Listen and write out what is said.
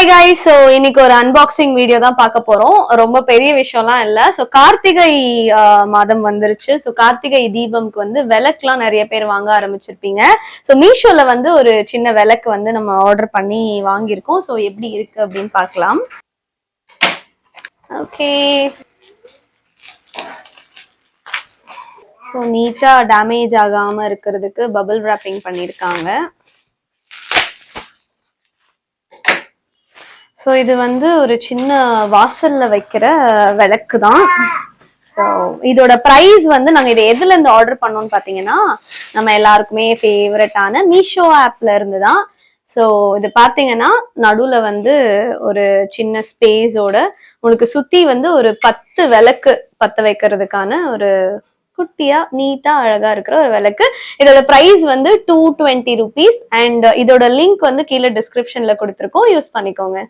Hi guys, so இன்னைக்கு ஒரு unboxing video தான் பார்க்க போறோம். ரொம்ப பெரிய விஷயம்லாம் இல்ல. ஸோ கார்த்திகை மாதம் வந்துருச்சு. ஸோ கார்த்திகை தீபம்க்கு வந்து விளக்குலாம் நிறைய பேர் வாங்க ஆரம்பிச்சிருப்பீங்க. ஸோ மீஷோல வந்து ஒரு சின்ன விளக்கு வந்து நம்ம ஆர்டர் பண்ணி வாங்கியிருக்கோம். ஸோ எப்படி இருக்கு அப்படின்னு பார்க்கலாம். ஓகே, ஸோ நீட்டா டேமேஜ் ஆகாம இருக்கிறதுக்கு பபிள் ராப்பிங் பண்ணியிருக்காங்க. ஸோ இது வந்து ஒரு சின்ன வாசல்ல வைக்கிற விளக்கு தான். ஸோ இதோட ப்ரைஸ் வந்து நாங்கள் இதை எதுல இருந்து ஆர்டர் பண்ணோம்னு பார்த்தீங்கன்னா, நம்ம எல்லாருக்குமே ஃபேவரட்டான மீஷோ ஆப்ல இருந்து தான். ஸோ இது பார்த்தீங்கன்னா நடுவில் வந்து ஒரு சின்ன ஸ்பேஸோட உங்களுக்கு சுற்றி வந்து ஒரு 10 விளக்கு பற்ற வைக்கிறதுக்கான ஒரு குட்டியா நீட்டா அழகா இருக்கிற ஒரு விளக்கு. இதோட பிரைஸ் வந்து 220 rupees. அண்ட் இதோட லிங்க் வந்து கீழே டிஸ்கிரிப்ஷன்ல கொடுத்துருக்கோம், யூஸ் பண்ணிக்கோங்க.